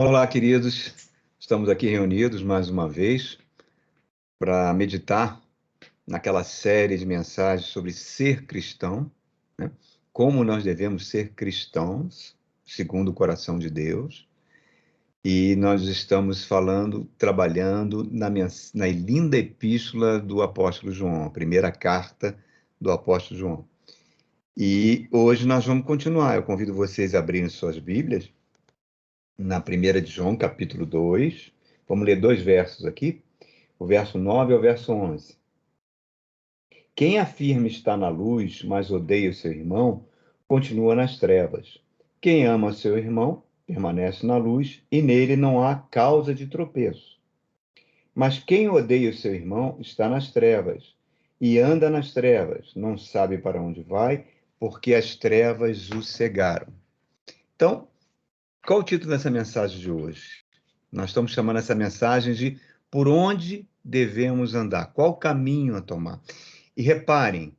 Olá, queridos. Estamos aqui reunidos mais uma vez para meditar naquela série de mensagens sobre ser cristão, né? Como nós devemos ser cristãos, segundo o coração de Deus. E nós estamos falando, trabalhando na linda epístola do apóstolo João, a primeira carta do apóstolo João. E hoje nós vamos continuar. Eu convido vocês a abrirem suas Bíblias na primeira de João, capítulo 2. Vamos ler dois versos aqui, o verso 9 ao verso 11. Quem afirma estar na luz, mas odeia o seu irmão, continua nas trevas. Quem ama seu irmão, permanece na luz, e nele não há causa de tropeço. Mas quem odeia o seu irmão está nas trevas, e anda nas trevas, não sabe para onde vai, porque as trevas o cegaram. Então, qual o título dessa mensagem de hoje? Nós estamos chamando essa mensagem de por onde devemos andar, qual caminho a tomar. E reparem,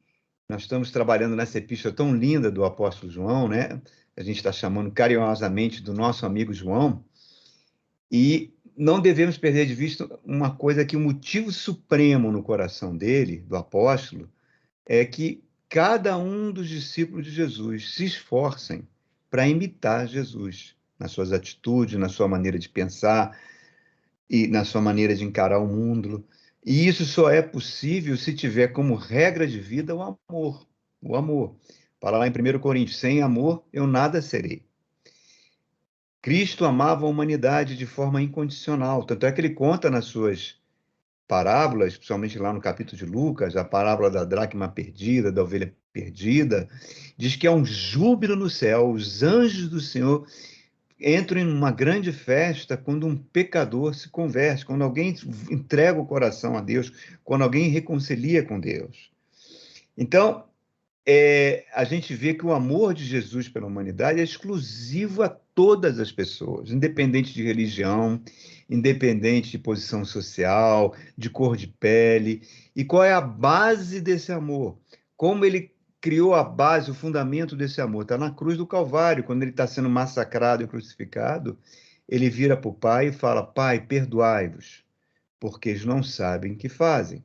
nós estamos trabalhando nessa epístola tão linda do apóstolo João, né? A gente está chamando carinhosamente do nosso amigo João, e não devemos perder de vista uma coisa que o motivo supremo no coração dele, do apóstolo, é que cada um dos discípulos de Jesus se esforcem para imitar Jesus nas suas atitudes, na sua maneira de pensar e na sua maneira de encarar o mundo. E isso só é possível se tiver como regra de vida o amor. O amor. Para lá em 1 Coríntios, sem amor eu nada serei. Cristo amava a humanidade de forma incondicional, tanto é que ele conta nas suas parábolas, principalmente lá no capítulo de Lucas, a parábola da dracma perdida, da ovelha perdida, diz que há um júbilo no céu, os anjos do Senhor entram em uma grande festa quando um pecador se converte, quando alguém entrega o coração a Deus, quando alguém reconcilia com Deus. Então, a gente vê que o amor de Jesus pela humanidade é exclusivo a todas as pessoas, independente de religião, independente de posição social, de cor de pele. E qual é a base desse amor? Como ele criou a base, o fundamento desse amor? Está na cruz do Calvário, quando ele está sendo massacrado e crucificado, ele vira para o Pai e fala: Pai, perdoai-vos, porque eles não sabem o que fazem.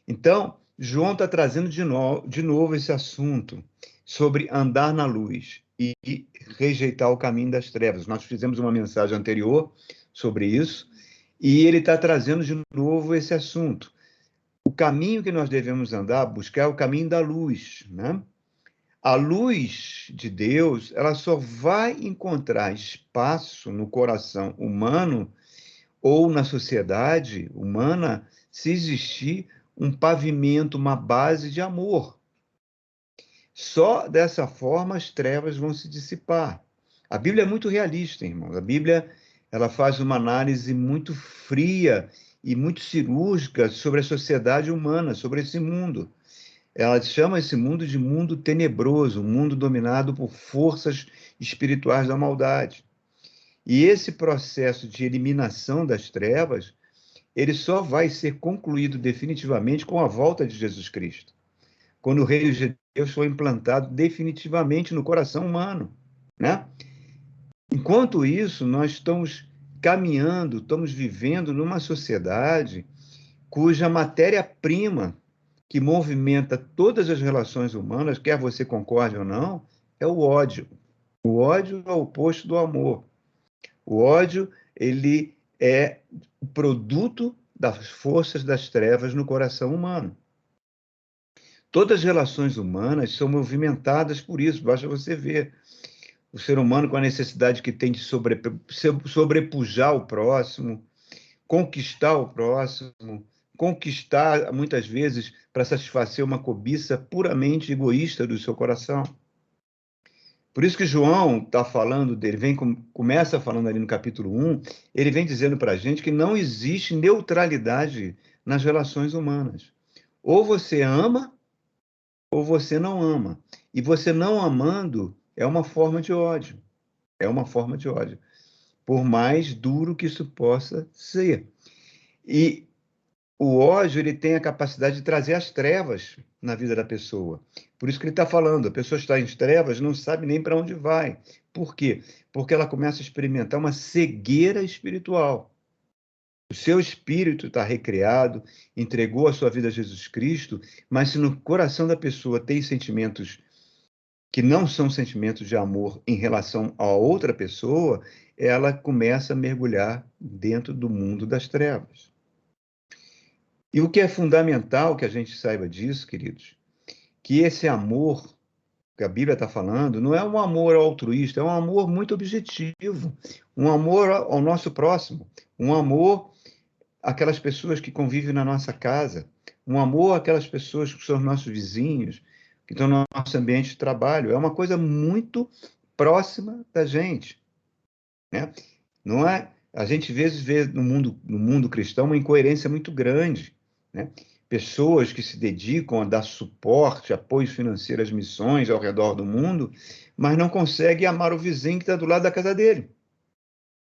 Então, João está trazendo de novo esse assunto sobre andar na luz e rejeitar o caminho das trevas. Nós fizemos uma mensagem anterior sobre isso e ele está trazendo de novo esse assunto. O caminho que nós devemos andar, buscar, é o caminho da luz, né? A luz de Deus, ela só vai encontrar espaço no coração humano ou na sociedade humana se existir um pavimento, uma base de amor. Só dessa forma as trevas vão se dissipar. A Bíblia é muito realista, irmãos. A Bíblia, ela faz uma análise muito fria e muito cirúrgica sobre a sociedade humana, sobre esse mundo. Ela chama esse mundo de mundo tenebroso, um mundo dominado por forças espirituais da maldade. E esse processo de eliminação das trevas, ele só vai ser concluído definitivamente com a volta de Jesus Cristo, quando o reino de Deus foi implantado definitivamente no coração humano, né? Enquanto isso, nós estamos caminhando, estamos vivendo numa sociedade cuja matéria-prima que movimenta todas as relações humanas, quer você concorde ou não, é o ódio. O ódio é o oposto do amor. O ódio, ele é o produto das forças das trevas no coração humano. Todas as relações humanas são movimentadas por isso, basta você ver. O ser humano com a necessidade que tem de sobrepujar o próximo, conquistar o próximo, conquistar, muitas vezes, para satisfazer uma cobiça puramente egoísta do seu coração. Por isso que João está falando dele, começa falando ali no capítulo 1, ele vem dizendo para a gente que não existe neutralidade nas relações humanas. Ou você ama, ou você não ama. E você não amando é uma forma de ódio. É uma forma de ódio. Por mais duro que isso possa ser. E o ódio ele tem a capacidade de trazer as trevas na vida da pessoa. Por isso que ele está falando, a pessoa está em trevas, não sabe nem para onde vai. Por quê? Porque ela começa a experimentar uma cegueira espiritual. O seu espírito está recriado, entregou a sua vida a Jesus Cristo, mas se no coração da pessoa tem sentimentos que não são sentimentos de amor em relação a outra pessoa, ela começa a mergulhar dentro do mundo das trevas. E o que é fundamental que a gente saiba disso, queridos, que esse amor que a Bíblia está falando não é um amor altruísta, é um amor muito objetivo, um amor ao nosso próximo, um amor àquelas pessoas que convivem na nossa casa, um amor àquelas pessoas que são nossos vizinhos, que estão no nosso ambiente de trabalho. É uma coisa muito próxima da gente, né? Não é? A gente às vezes vê no mundo cristão uma incoerência muito grande, né? Pessoas que se dedicam a dar suporte, apoio financeiro às missões ao redor do mundo, mas não conseguem amar o vizinho que está do lado da casa dele.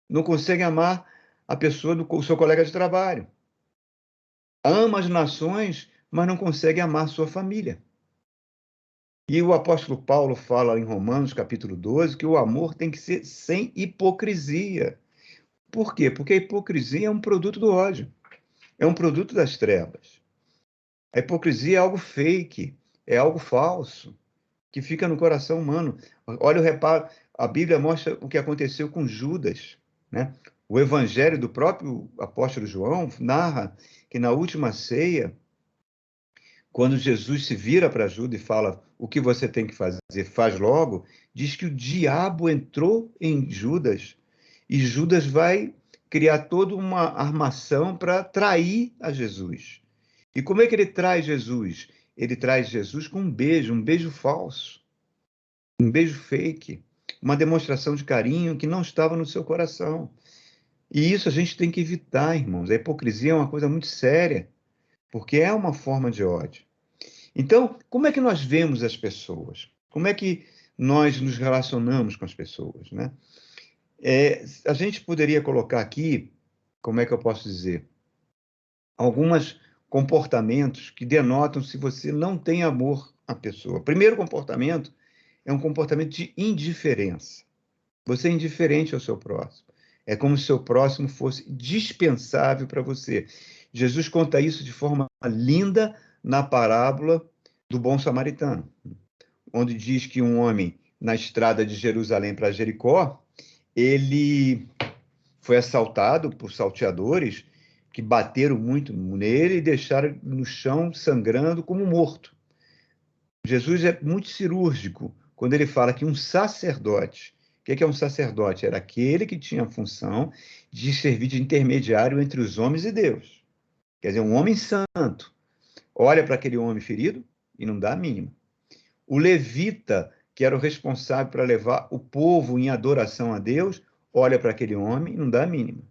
Não conseguem amar a pessoa do seu colega de trabalho. Ama as nações, mas não consegue amar sua família. E o apóstolo Paulo fala em Romanos, capítulo 12, que o amor tem que ser sem hipocrisia. Por quê? Porque a hipocrisia é um produto do ódio, é um produto das trevas. A hipocrisia é algo fake, é algo falso, que fica no coração humano. Olha o reparo, a Bíblia mostra o que aconteceu com Judas, né? O evangelho do próprio apóstolo João narra que na última ceia, quando Jesus se vira para Judas e fala o que você tem que fazer, faz logo, diz que o diabo entrou em Judas e Judas vai criar toda uma armação para trair a Jesus. E como é que ele traz Jesus? Ele traz Jesus com um beijo falso, um beijo fake, uma demonstração de carinho que não estava no seu coração. E isso a gente tem que evitar, irmãos. A hipocrisia é uma coisa muito séria, porque é uma forma de ódio. Então, como é que nós vemos as pessoas? Como é que nós nos relacionamos com as pessoas, né? A gente poderia colocar aqui, como é que eu posso dizer, alguns comportamentos que denotam se você não tem amor à pessoa. O primeiro comportamento é um comportamento de indiferença. Você é indiferente ao seu próximo. É como se o seu próximo fosse dispensável para você. Jesus conta isso de forma linda na parábola do bom samaritano, onde diz que um homem na estrada de Jerusalém para Jericó, ele foi assaltado por salteadores que bateram muito nele e deixaram no chão sangrando como morto. Jesus é muito cirúrgico quando ele fala que um sacerdote, o que é um sacerdote? Era aquele que tinha a função de servir de intermediário entre os homens e Deus. Quer dizer, um homem santo olha para aquele homem ferido e não dá a mínima. O levita, que era o responsável para levar o povo em adoração a Deus, olha para aquele homem e não dá a mínima.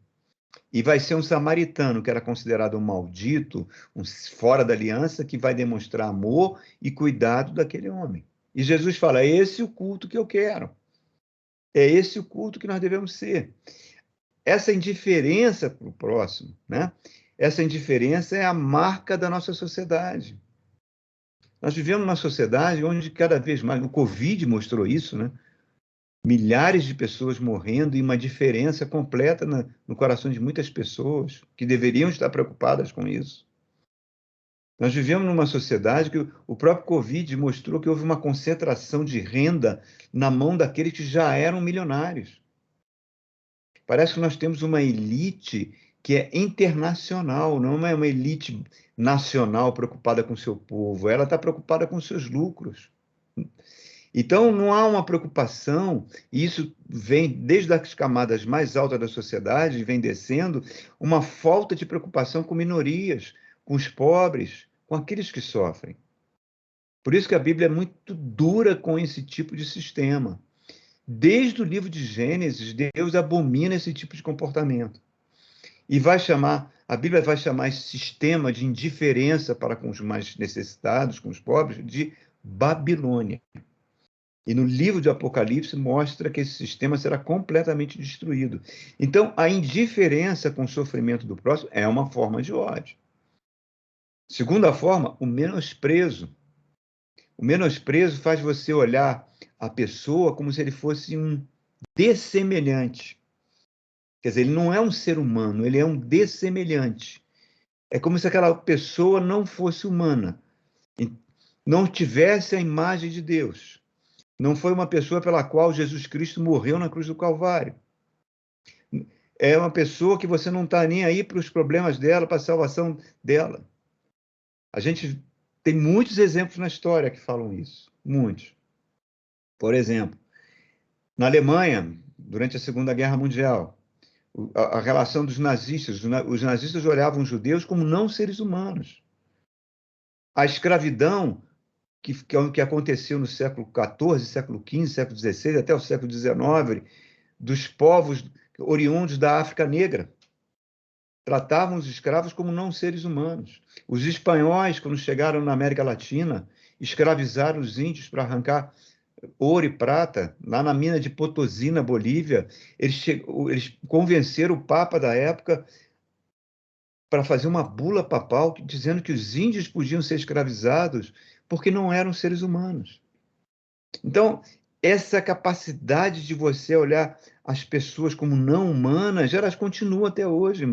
E vai ser um samaritano, que era considerado um maldito, um fora da aliança, que vai demonstrar amor e cuidado daquele homem. E Jesus fala: é esse o culto que eu quero. É esse o culto que nós devemos ser. Essa indiferença para o próximo, né? Essa indiferença é a marca da nossa sociedade. Nós vivemos numa sociedade onde cada vez mais, o Covid mostrou isso, né? Milhares de pessoas morrendo e uma diferença completa no coração de muitas pessoas que deveriam estar preocupadas com isso. Nós vivemos numa sociedade que o próprio Covid mostrou que houve uma concentração de renda na mão daqueles que já eram milionários. Parece que nós temos uma elite que é internacional, não é uma elite nacional preocupada com o seu povo, ela está preocupada com seus lucros. Então, não há uma preocupação, e isso vem desde as camadas mais altas da sociedade, vem descendo, uma falta de preocupação com minorias, com os pobres, com aqueles que sofrem. Por isso que a Bíblia é muito dura com esse tipo de sistema. Desde o livro de Gênesis, Deus abomina esse tipo de comportamento. E a Bíblia vai chamar esse sistema de indiferença para com os mais necessitados, com os pobres, de Babilônia. E no livro de Apocalipse mostra que esse sistema será completamente destruído. Então, a indiferença com o sofrimento do próximo é uma forma de ódio. Segunda forma, o menosprezo. O menosprezo faz você olhar a pessoa como se ele fosse um dessemelhante. Quer dizer, ele não é um ser humano, ele é um dessemelhante. É como se aquela pessoa não fosse humana, não tivesse a imagem de Deus. Não foi uma pessoa pela qual Jesus Cristo morreu na cruz do Calvário. É uma pessoa que você não está nem aí para os problemas dela, para a salvação dela. A gente tem muitos exemplos na história que falam isso. Muitos. Por exemplo, na Alemanha, durante a Segunda Guerra Mundial, a relação dos nazistas, os nazistas olhavam os judeus como não seres humanos. A escravidão que aconteceu no século XIV, século XV, século XVI, até o século XIX, dos povos oriundos da África Negra. Tratavam os escravos como não seres humanos. Os espanhóis, quando chegaram na América Latina, escravizaram os índios para arrancar ouro e prata, lá na mina de Potosí, na Bolívia. Eles convenceram o Papa da época para fazer uma bula papal dizendo que os índios podiam ser escravizados porque não eram seres humanos. Então, essa capacidade de você olhar as pessoas como não humanas, elas continuam até hoje.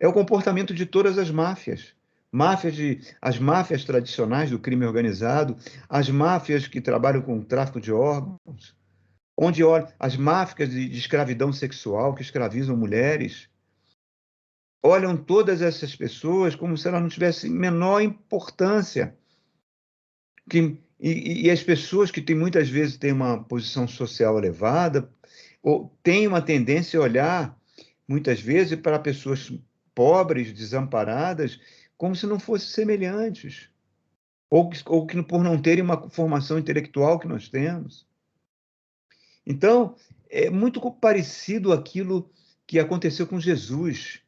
É o comportamento de todas as máfias. As máfias tradicionais do crime organizado, as máfias que trabalham com o tráfico de órgãos, as máfias de escravidão sexual que escravizam mulheres, olham todas essas pessoas como se elas não tivessem menor importância. E as pessoas que muitas vezes têm uma posição social elevada, ou têm uma tendência a olhar, muitas vezes, para pessoas pobres, desamparadas, como se não fossem semelhantes, ou que por não terem uma formação intelectual que nós temos. Então, é muito parecido aquilo que aconteceu com Jesus,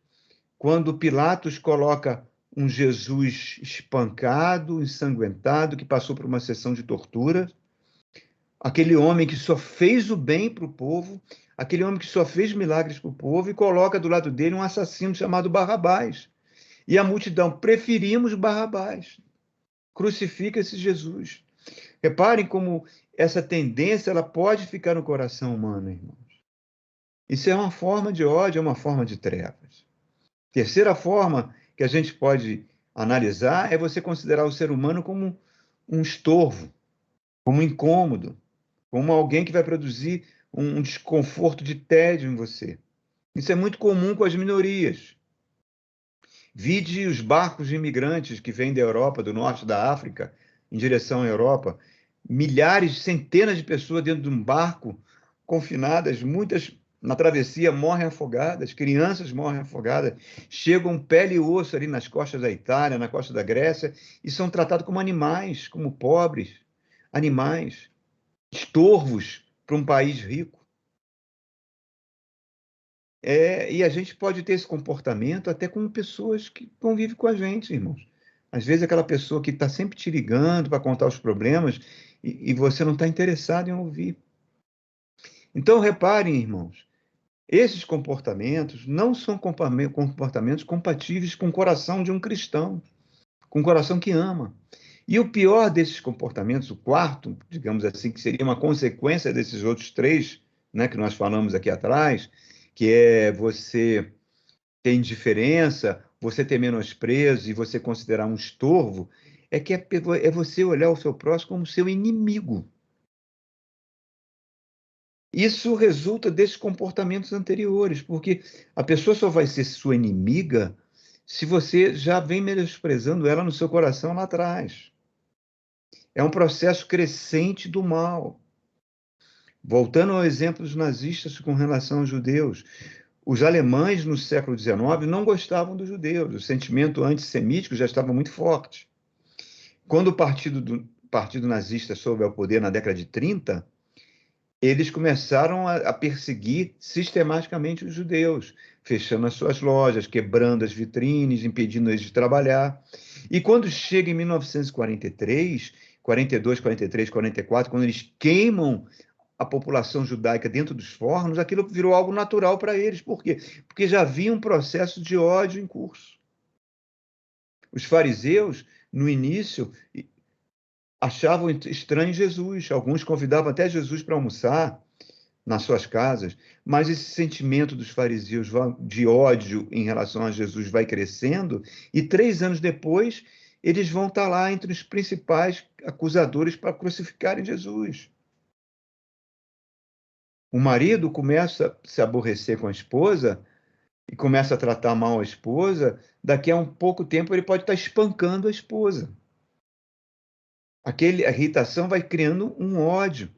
quando Pilatos coloca um Jesus espancado, ensanguentado, que passou por uma sessão de tortura, aquele homem que só fez o bem para o povo, aquele homem que só fez milagres para o povo, e coloca do lado dele um assassino chamado Barrabás. E a multidão, preferimos Barrabás, crucifica esse Jesus. Reparem como essa tendência ela pode ficar no coração humano, irmãos. Isso é uma forma de ódio, é uma forma de trevas. Terceira forma que a gente pode analisar é você considerar o ser humano como um estorvo, como um incômodo, como alguém que vai produzir um desconforto de tédio em você. Isso é muito comum com as minorias. Vide os barcos de imigrantes que vêm da Europa, do norte da África, em direção à Europa. Milhares, centenas de pessoas dentro de um barco, confinadas, muitas na travessia morrem afogadas, crianças morrem afogadas, chegam pele e osso ali nas costas da Itália, na costa da Grécia, e são tratados como animais, como pobres, animais, estorvos para um país rico. E a gente pode ter esse comportamento até com pessoas que convivem com a gente, irmãos. Às vezes aquela pessoa que está sempre te ligando para contar os problemas e você não está interessado em ouvir. Então, reparem, irmãos, esses comportamentos não são comportamentos compatíveis com o coração de um cristão, com o coração que ama. E o pior desses comportamentos, o quarto, digamos assim, que seria uma consequência desses outros três, né, que nós falamos aqui atrás, que é você ter indiferença, você ter menosprezo e você considerar um estorvo, é você olhar o seu próximo como seu inimigo. Isso resulta desses comportamentos anteriores, porque a pessoa só vai ser sua inimiga se você já vem menosprezando ela no seu coração lá atrás. É um processo crescente do mal. Voltando ao exemplo dos nazistas com relação aos judeus, os alemães no século XIX não gostavam dos judeus, o sentimento antissemítico já estava muito forte. Quando o partido nazista soube ao poder na década de 30, eles começaram a perseguir sistematicamente os judeus, fechando as suas lojas, quebrando as vitrines, impedindo eles de trabalhar. E quando chega em 1943, 42, 43, 44, quando eles queimam a população judaica dentro dos fornos, aquilo virou algo natural para eles. Por quê? Porque já havia um processo de ódio em curso. Os fariseus, no início, achavam estranho Jesus. Alguns convidavam até Jesus para almoçar nas suas casas, mas esse sentimento dos fariseus de ódio em relação a Jesus vai crescendo, e 3 anos depois, eles vão estar lá entre os principais acusadores para crucificarem Jesus. O marido começa a se aborrecer com a esposa e começa a tratar mal a esposa, daqui a um pouco tempo ele pode estar espancando a esposa. A irritação vai criando um ódio.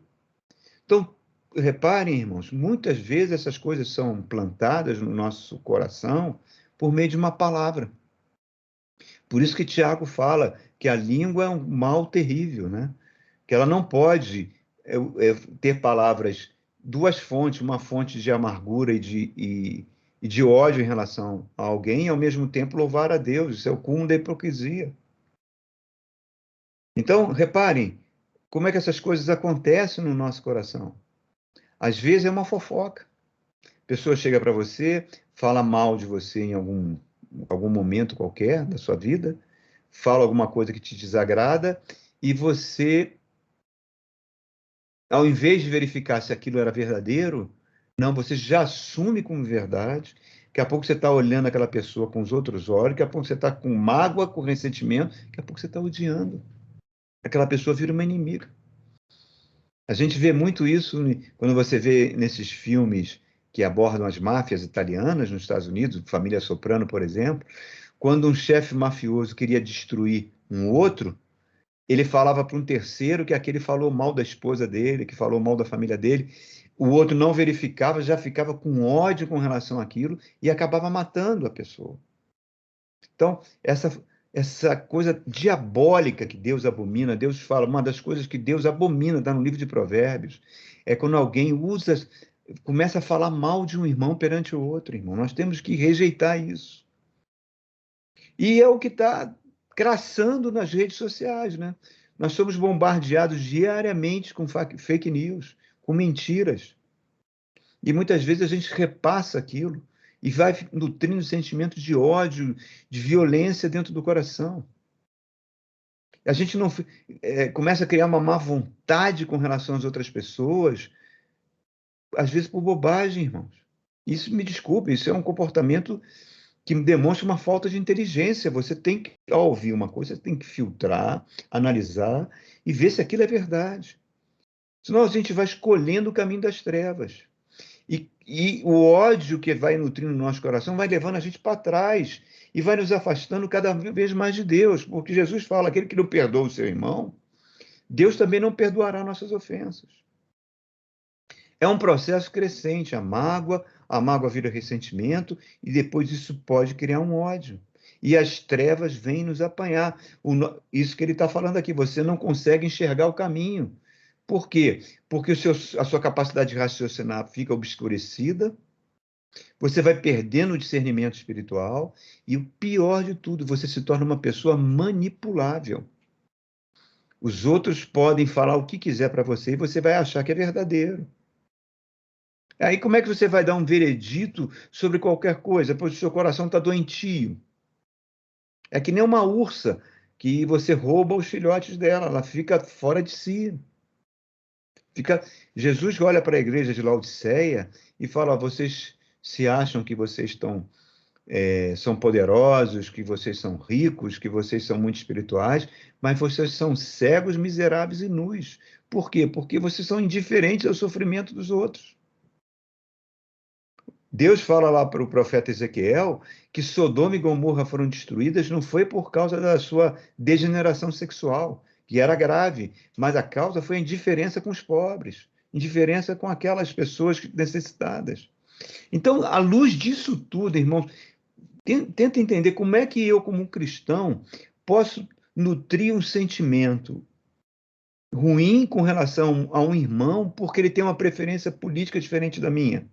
Então, reparem, irmãos, muitas vezes essas coisas são plantadas no nosso coração por meio de uma palavra. Por isso que Tiago fala que a língua é um mal terrível, né? Que ela não pode ter palavras, duas fontes, uma fonte de amargura e de ódio em relação a alguém, e ao mesmo tempo louvar a Deus. Isso é o cúmulo da hipocrisia. Então, reparem, como é que essas coisas acontecem no nosso coração? Às vezes é uma fofoca. A pessoa chega para você, fala mal de você em algum momento qualquer da sua vida, fala alguma coisa que te desagrada, e você, ao invés de verificar se aquilo era verdadeiro, não, você já assume como verdade. Daqui a pouco você está olhando aquela pessoa com os outros olhos, daqui a pouco você está com mágoa, com ressentimento, daqui a pouco você está odiando. Aquela pessoa vira uma inimiga. A gente vê muito isso quando você vê nesses filmes que abordam as máfias italianas nos Estados Unidos, Família Soprano, por exemplo, quando um chefe mafioso queria destruir um outro, ele falava para um terceiro que aquele falou mal da esposa dele, que falou mal da família dele. O outro não verificava, já ficava com ódio com relação àquilo e acabava matando a pessoa. Então, essa coisa diabólica que Deus abomina, Deus fala, uma das coisas que Deus abomina, está no livro de Provérbios, é quando alguém começa a falar mal de um irmão perante o outro, irmão. Nós temos que rejeitar isso. E é o que está crassando nas redes sociais, né? Nós somos bombardeados diariamente com fake news, com mentiras. E muitas vezes a gente repassa aquilo e vai nutrindo sentimentos de ódio, de violência dentro do coração. A gente não começa a criar uma má vontade com relação às outras pessoas, às vezes por bobagem, irmãos. Isso, me desculpe, isso é um comportamento que demonstra uma falta de inteligência. Você tem que, ao ouvir uma coisa, você tem que filtrar, analisar e ver se aquilo é verdade. Senão a gente vai escolhendo o caminho das trevas. E o ódio que vai nutrindo no nosso coração vai levando a gente para trás e vai nos afastando cada vez mais de Deus, porque Jesus fala: aquele que não perdoa o seu irmão, Deus também não perdoará nossas ofensas. É um processo crescente, a mágoa vira ressentimento, e depois isso pode criar um ódio. E as trevas vêm nos apanhar. Isso que ele está falando aqui, você não consegue enxergar o caminho. Por quê? Porque a sua capacidade de raciocinar fica obscurecida, você vai perdendo o discernimento espiritual, e o pior de tudo, você se torna uma pessoa manipulável. Os outros podem falar o que quiser para você e você vai achar que é verdadeiro. Aí como é que você vai dar um veredito sobre qualquer coisa? Pois o seu coração está doentio. É que nem uma ursa que você rouba os filhotes dela, ela fica fora de si. Jesus olha para a igreja de Laodiceia e fala: vocês se acham que vocês são poderosos, que vocês são ricos, que vocês são muito espirituais, mas vocês são cegos, miseráveis e nus. Por quê? Porque vocês são indiferentes ao sofrimento dos outros. Deus fala lá para o profeta Ezequiel que Sodoma e Gomorra foram destruídas não foi por causa da sua degeneração sexual, que era grave, mas a causa foi a indiferença com os pobres, indiferença com aquelas pessoas necessitadas. Então, à luz disso tudo, irmãos, tenta entender como é que eu, como um cristão, posso nutrir um sentimento ruim com relação a um irmão porque ele tem uma preferência política diferente da minha,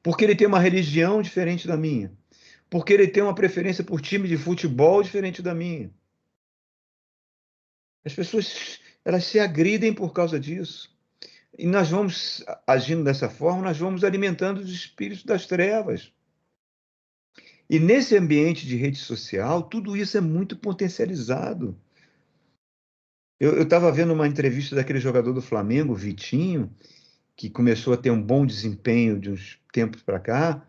porque ele tem uma religião diferente da minha, porque ele tem uma preferência por time de futebol diferente da minha. As pessoas, elas se agridem por causa disso. E nós vamos agindo dessa forma, nós vamos alimentando os espíritos das trevas. E nesse ambiente de rede social, tudo isso é muito potencializado. Eu estava vendo uma entrevista daquele jogador do Flamengo, Vitinho, que começou a ter um bom desempenho de uns tempos para cá,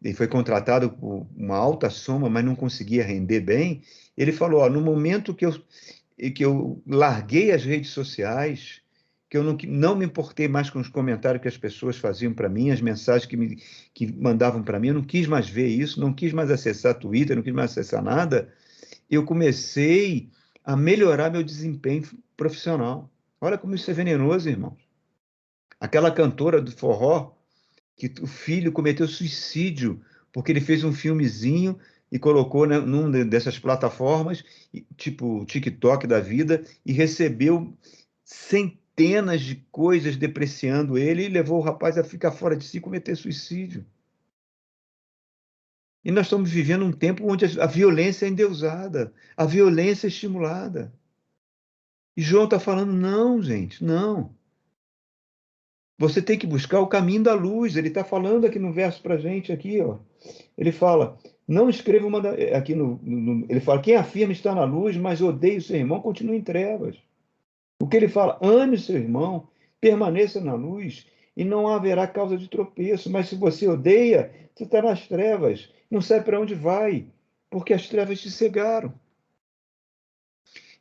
e foi contratado por uma alta soma, mas não conseguia render bem. Ele falou: ó, no momento que eu larguei as redes sociais, que eu não me importei mais com os comentários que as pessoas faziam para mim, as mensagens que mandavam para mim, eu não quis mais ver isso, não quis mais acessar Twitter, não quis mais acessar nada, eu comecei a melhorar meu desempenho profissional. Olha como isso é venenoso, irmão. Aquela cantora do forró, que o filho cometeu suicídio porque ele fez um filmezinho e colocou, né, dessas plataformas, tipo o TikTok da vida, e recebeu centenas de coisas depreciando ele e levou o rapaz a ficar fora de si e cometer suicídio. E nós estamos vivendo um tempo onde a violência é endeusada, a violência é estimulada. E João está falando, não, gente, não. Você tem que buscar o caminho da luz. Ele está falando aqui no verso para a gente, aqui, ó. Ele fala, não escreva uma. Aqui ele fala, quem afirma estar na luz, mas odeia o seu irmão, continua em trevas. O que ele fala, ame o seu irmão, permaneça na luz, e não haverá causa de tropeço. Mas se você odeia, você está nas trevas, não sabe para onde vai, porque as trevas te cegaram.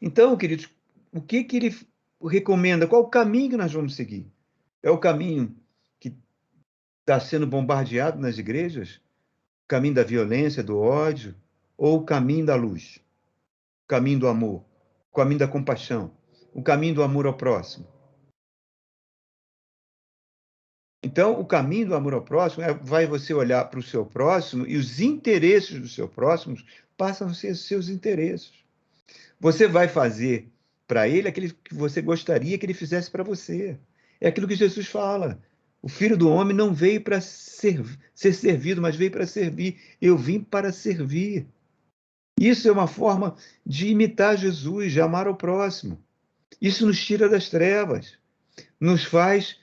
Então, queridos, o que ele recomenda? Qual o caminho que nós vamos seguir? É o caminho que está sendo bombardeado nas igrejas? O caminho da violência, do ódio? Ou o caminho da luz? O caminho do amor? O caminho da compaixão? O caminho do amor ao próximo? Então, o caminho do amor ao próximo vai você olhar para o seu próximo e os interesses do seu próximo passam a ser os seus interesses. Você vai fazer para ele aquilo que você gostaria que ele fizesse para você. É aquilo que Jesus fala. O Filho do Homem não veio para ser servido, mas veio para servir. Eu vim para servir. Isso é uma forma de imitar Jesus, de amar o próximo. Isso nos tira das trevas, nos faz.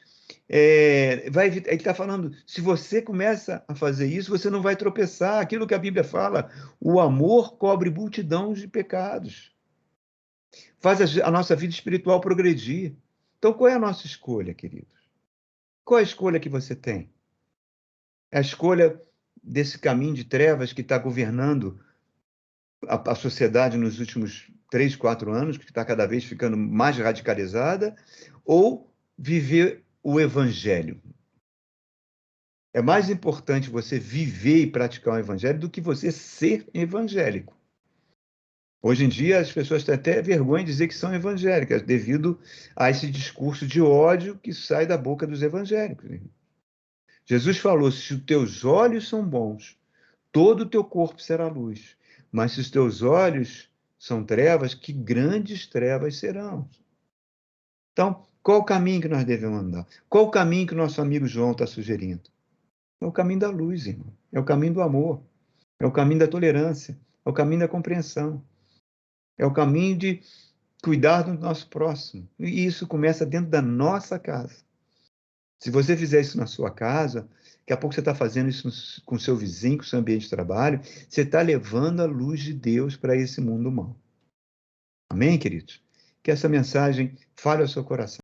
Ele está falando, se você começa a fazer isso, você não vai tropeçar. Aquilo que a Bíblia fala, o amor cobre multidão de pecados, faz a nossa vida espiritual progredir. Então, qual é a nossa escolha, queridos? Qual é a escolha que você tem? É a escolha desse caminho de trevas que está governando a sociedade nos últimos 3, 4 anos, que está cada vez ficando mais radicalizada, ou viver o evangelho? É mais importante você viver e praticar o evangelho do que você ser evangélico. Hoje em dia, as pessoas têm até vergonha de dizer que são evangélicas, devido a esse discurso de ódio que sai da boca dos evangélicos. Jesus falou: se os teus olhos são bons, todo o teu corpo será luz. Mas se os teus olhos são trevas, que grandes trevas serão. Então, qual o caminho que nós devemos andar? Qual o caminho que o nosso amigo João está sugerindo? É o caminho da luz, irmão. É o caminho do amor. É o caminho da tolerância. É o caminho da compreensão. É o caminho de cuidar do nosso próximo. E isso começa dentro da nossa casa. Se você fizer isso na sua casa, daqui a pouco você está fazendo isso com o seu vizinho, com o seu ambiente de trabalho, você está levando a luz de Deus para esse mundo mau. Amém, queridos? Que essa mensagem fale ao seu coração.